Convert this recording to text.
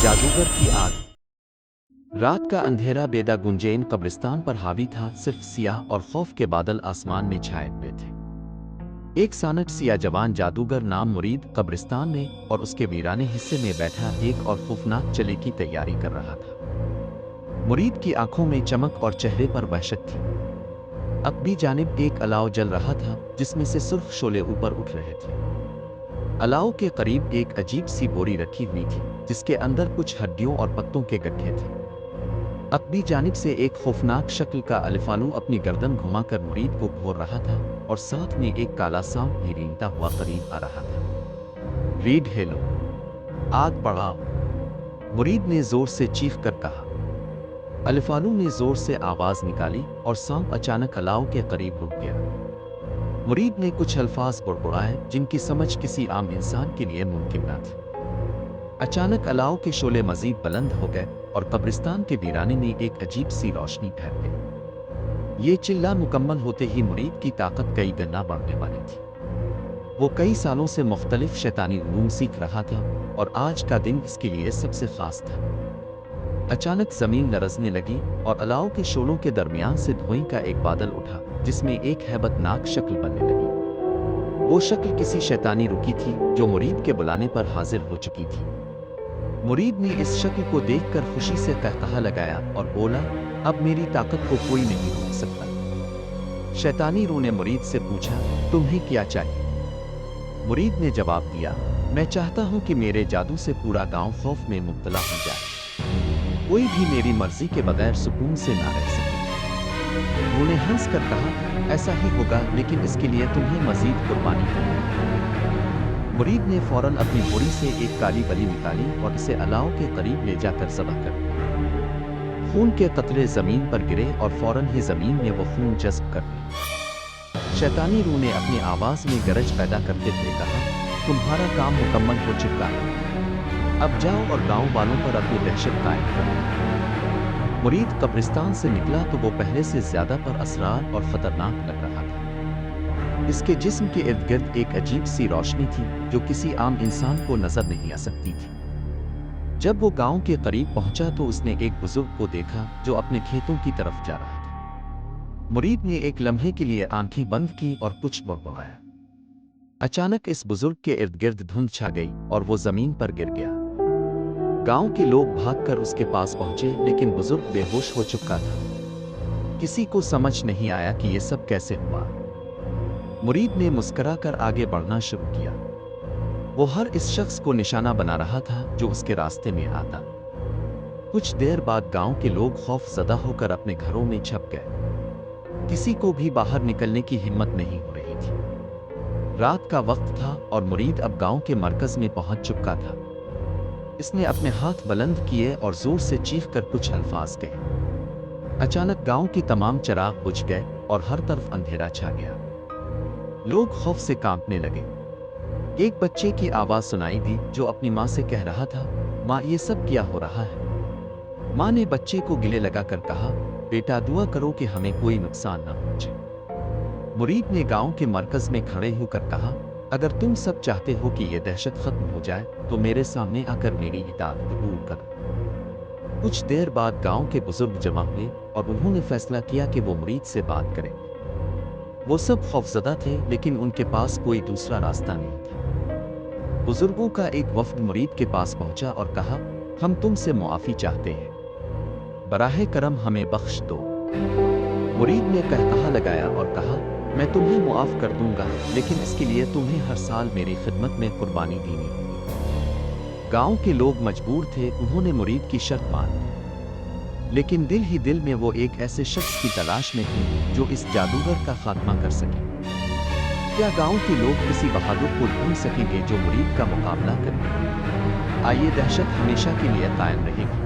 जादूगर की आग। रात का अंधेरा बेदा गुंजेन कब्रिस्तान पर हावी था। सिर्फ सियाह और खौफ के बादल आसमान में छाए हुए थे। एक सानट सिया जवान जादूगर नाम मुरीद कब्रिस्तान में और उसके वीराने हिस्से में बैठा एक और खौफनाक चले की तैयारी कर रहा था। मुरीद की आंखों में चमक और चेहरे पर वहशत थी। अकबी जानिब एक अलाव जल रहा था जिसमें से सुर्ख शोले ऊपर उठ रहे थे। अलाव के करीब एक अजीब सी बोरी रखी हुई थी जिसके अंदर कुछ हड्डियों और पत्तों के गड्ढे थे। अकबी जानिब से एक खौफनाक शक्ल का अलिफालू अपनी गर्दन घुमाकर मुरीद को घोर रहा था और साथ में एक काला सांप भी रेंगता हुआ करीब आ रहा था। रीड हेलो, आग बढ़ाओ, मुरीद ने जोर से चीख कर कहा। अलिफालू ने जोर से आवाज निकाली और सांप अचानक अलाव के करीब रुक गया। मुरीद ने कुछ अल्फाज बुड़बुड़ाए जिनकी समझ किसी आम इंसान के लिए मुमकिन न थी। अचानक अलाव के शोले मजीद बुलंद हो गए और कब्रिस्तान के वीराने में एक अजीब सी रोशनी फैल गई। ये चिल्ला मुकम्मल होते ही मुरीद की ताकत कई गुना बढ़ने वाली थी। वो कई सालों से मुख्तलिफ शैतानी उलूम सीख रहा था और आज का दिन इसके लिए सबसे खास था। अचानक जमीन लरजने लगी और अलाव के शोलों के दरमियान से धुएं का एक बादल उठा जिसमें एक हैबतनाक शक्ल बनने लगी। वो शक्ल किसी शैतानी रुकी थी जो मुरीद के बुलाने पर हाजिर हो चुकी थी। मुरीद ने इस शक्ल को देखकर खुशी से कहकहा लगाया और बोला, अब मेरी ताकत को कोई नहीं रोक सकता। शैतानी रूह ने मुरीद से पूछा, तुम्हें क्या चाहिए? मुरीद ने जवाब दिया, मैं चाहता हूं कि मेरे जादू से पूरा गांव खौफ में मुब्तला हो जाए। कोई भी मेरी मर्जी के बगैर सुकून से ना रह सके। रूह ने हंस कर कहा, ऐसा ही होगा, लेकिन इसके लिए तुम्हें मजीद कुर्बानी करनी होगी। मुरीद ने फौरन अपनी बोरी से एक काली बली निकाली और इसे अलाव के करीब ले जाकर ज़बह कर दिया। खून के कतरे जमीन पर गिरे और फौरन ही जमीन ने वो खून जज्ब कर लिया। शैतानी रूह ने अपनी आवाज में गरज पैदा करते हुए कहा, तुम्हारा काम मुकम्मल हो चुका है। अब जाओ और गांव वालों पर अपनी दहशत कायम करो। मुरीद कब्रिस्तान से निकला तो वो पहले से ज्यादा पर असरार और खतरनाक लग रहा था। इसके जिस्म के इर्द गिर्द एक अजीब सी रोशनी थी जो किसी आम इंसान को नजर नहीं आ सकती थी। जब वो गांव के करीब पहुंचा तो उसने एक बुजुर्ग को देखा जो अपने खेतों की तरफ जा रहा था। मुरीद ने एक लम्हे के लिए आंखें बंद की और कुछ बड़बड़ाया। अचानक इस बुजुर्ग के इर्द गिर्द धुंध छा गई और वो जमीन पर गिर गया। गांव के लोग भागकर उसके पास पहुंचे लेकिन बुजुर्ग बेहोश हो चुका था। किसी को समझ नहीं आया कि ये सब कैसे हुआ। मुरीद ने मुस्कुराकर आगे बढ़ना शुरू किया। वो हर इस शख्स को निशाना बना रहा था जो उसके रास्ते में आता। कुछ देर बाद गांव के लोग खौफजदा होकर अपने घरों में छप गए। किसी को भी बाहर निकलने की हिम्मत नहीं हो रही थी। रात का वक्त था और मुरीद अब गांव के मरकज में पहुंच चुका था। इसने अपने हाथ बुलंद किए और जोर से चीख कर कुछ अल्फाज कहे। अचानक गांव के तमाम चिराग बुझ गए और हर तरफ अंधेरा छा गया। लोग खौफ से कांपने लगे। एक बच्चे की आवाज सुनाई दी जो अपनी माँ से कह रहा था, माँ ये सब क्या हो रहा है? माँ ने बच्चे को गले लगाकर कहा, बेटा दुआ करो कि हमें कोई नुकसान न पहुंचे। मुरीद ने गांव के मरकज में खड़े होकर कहा, अगर तुम सब चाहते हो कि यह दहशत खत्म हो जाए तो मेरे सामने आकर मेरी इताअत कबूल करो। कुछ देर बाद गांव के बुजुर्ग जमा हुए और उन्होंने फैसला किया कि वो मुरीद से बात करेंगे। वो सब खौफजदा थे लेकिन उनके पास कोई दूसरा रास्ता नहीं था। बुजुर्गों का एक वफ्द मुरीद के पास पहुंचा और कहा, हम तुमसे मुआफी चाहते हैं, बराहे करम हमें बख्श दो। मुरीद ने कहकहा लगाया और कहा, मैं तुम्हें मुआफ कर दूंगा, लेकिन इसके लिए तुम्हें हर साल मेरी खिदमत में कुर्बानी देनी होगी। गांव के लोग मजबूर थे, उन्होंने मुरीद की शर्त मान ली। लेकिन दिल ही दिल में वो एक ऐसे शख्स की तलाश में थे जो इस जादूगर का खात्मा कर सके। क्या गांव के लोग किसी बहादुर को ढूंढ सकेंगे जो मुरीद का मुकाबला करे? आइए दहशत हमेशा के लिए कायम रहेगी।